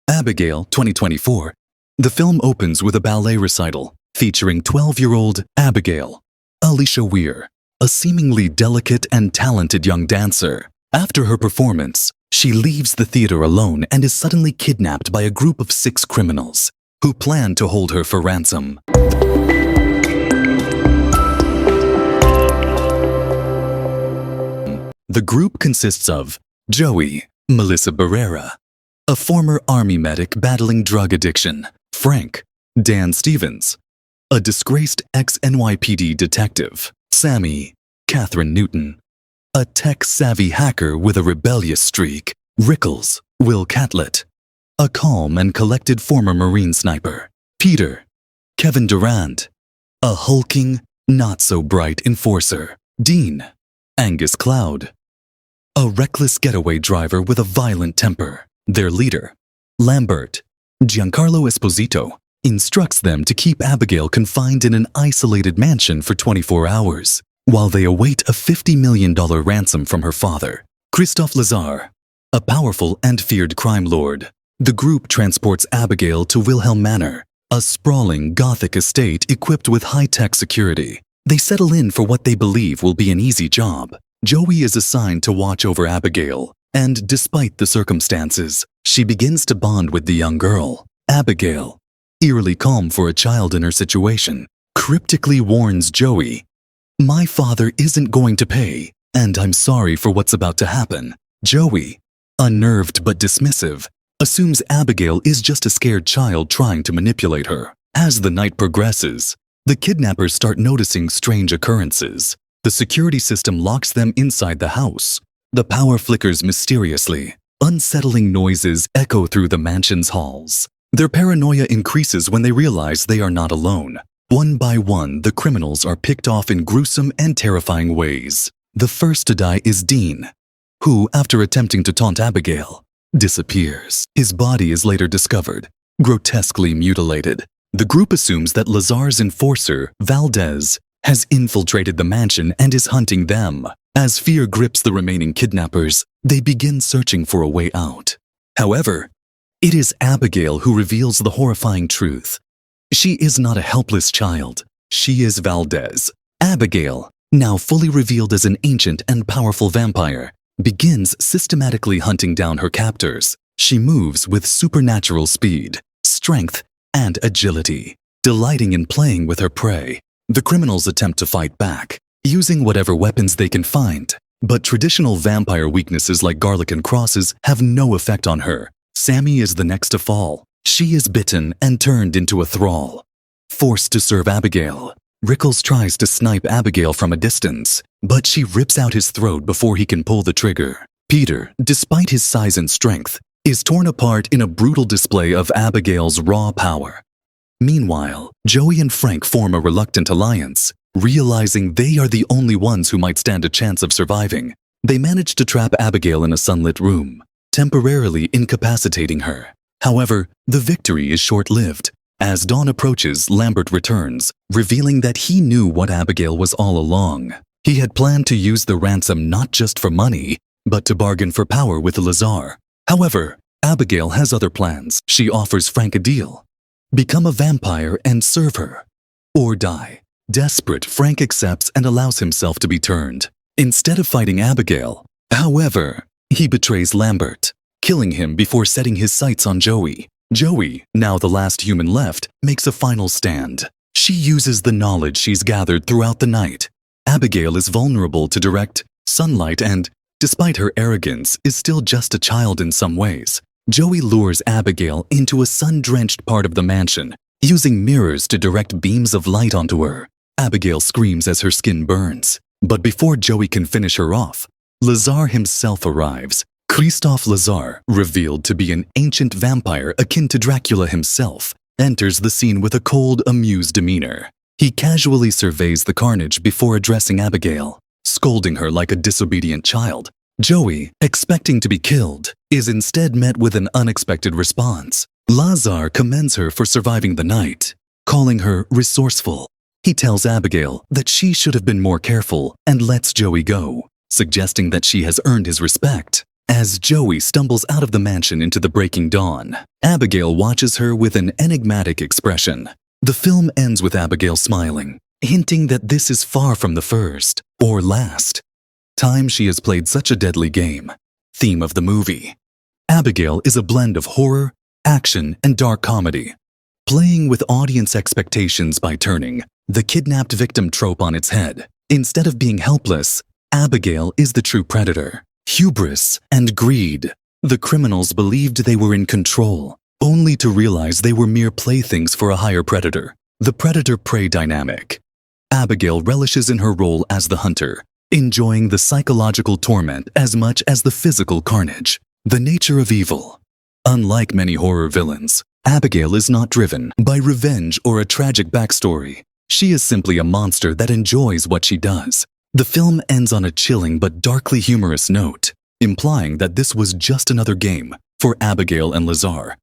Abigail, 2024. The film opens with a ballet recital featuring 12-year-old Abigail, Alicia Weir, a seemingly delicate and talented young dancer. After her performance, she leaves the theater alone and is suddenly kidnapped by a group of 6 criminals who plan to hold her for ransom. The group consists of Joey, Melissa Barrera, a former army medic battling drug addiction, Frank, Dan Stevens, a disgraced ex-NYPD detective, Sammy, Catherine Newton, a tech-savvy hacker with a rebellious streak, Rickles, Will Catlett, a calm and collected former Marine sniper, Peter, Kevin Durant, a hulking, not-so-bright enforcer, Dean, Angus Cloud, a reckless getaway driver with a violent temper. Their leader, Lambert, Giancarlo Esposito, instructs them to keep Abigail confined in an isolated mansion for 24 hours, while they await a $50 million ransom from her father, Christophe Lazar, a powerful and feared crime lord. The group transports Abigail to Wilhelm Manor, a sprawling Gothic estate equipped with high-tech security. They settle in for what they believe will be an easy job. Joey is assigned to watch over Abigail, and despite the circumstances, she begins to bond with the young girl. Abigail, eerily calm for a child in her situation, cryptically warns Joey, "My father isn't going to pay, and I'm sorry for what's about to happen." Joey, unnerved but dismissive, assumes Abigail is just a scared child trying to manipulate her. As the night progresses, the kidnappers start noticing strange occurrences. The security system locks them inside the house. The power flickers mysteriously. Unsettling noises echo through the mansion's halls. Their paranoia increases when they realize they are not alone. One by one, the criminals are picked off in gruesome and terrifying ways. The first to die is Dean, who, after attempting to taunt Abigail, disappears. His body is later discovered, grotesquely mutilated. The group assumes that Lazar's enforcer, Valdez, has infiltrated the mansion and is hunting them. As fear grips the remaining kidnappers, they begin searching for a way out. However, it is Abigail who reveals the horrifying truth. She is not a helpless child. She is Valdez. Abigail, now fully revealed as an ancient and powerful vampire, begins systematically hunting down her captors. She moves with supernatural speed, strength, and agility, delighting in playing with her prey. The criminals attempt to fight back, using whatever weapons they can find, but traditional vampire weaknesses like garlic and crosses have no effect on her. Sammy is the next to fall. She is bitten and turned into a thrall. Forced to serve Abigail, Rickles tries to snipe Abigail from a distance, but she rips out his throat before he can pull the trigger. Peter, despite his size and strength, is torn apart in a brutal display of Abigail's raw power. Meanwhile, Joey and Frank form a reluctant alliance. Realizing they are the only ones who might stand a chance of surviving, they manage to trap Abigail in a sunlit room, temporarily incapacitating her. However, the victory is short-lived. As dawn approaches, Lambert returns, revealing that he knew what Abigail was all along. He had planned to use the ransom not just for money, but to bargain for power with Lazar. However, Abigail has other plans. She offers Frank a deal: become a vampire and serve her, or die. Desperate, Frank accepts and allows himself to be turned, instead of fighting Abigail. However, he betrays Lambert, killing him before setting his sights on Joey. Joey, now the last human left, makes a final stand. She uses the knowledge she's gathered throughout the night. Abigail is vulnerable to direct sunlight and, despite her arrogance, is still just a child in some ways. Joey lures Abigail into a sun-drenched part of the mansion, using mirrors to direct beams of light onto her. Abigail screams as her skin burns. But before Joey can finish her off, Lazar himself arrives. Christophe Lazar, revealed to be an ancient vampire akin to Dracula himself, enters the scene with a cold, amused demeanor. He casually surveys the carnage before addressing Abigail, scolding her like a disobedient child. Joey, expecting to be killed, is instead met with an unexpected response. Lazar commends her for surviving the night, calling her resourceful. He tells Abigail that she should have been more careful and lets Joey go, suggesting that she has earned his respect. As Joey stumbles out of the mansion into the breaking dawn, Abigail watches her with an enigmatic expression. The film ends with Abigail smiling, hinting that this is far from the first or last time she has played such a deadly game. Theme of the movie: Abigail is a blend of horror, action, and dark comedy, playing with audience expectations by turning the kidnapped victim trope on its head. Instead of being helpless, Abigail is the true predator. Hubris and greed. The criminals believed they were in control, only to realize they were mere playthings for a higher predator. The predator-prey dynamic. Abigail relishes in her role as the hunter, enjoying the psychological torment as much as the physical carnage. The nature of evil. Unlike many horror villains, Abigail is not driven by revenge or a tragic backstory. She is simply a monster that enjoys what she does. The film ends on a chilling but darkly humorous note, implying that this was just another game for Abigail and Lazar,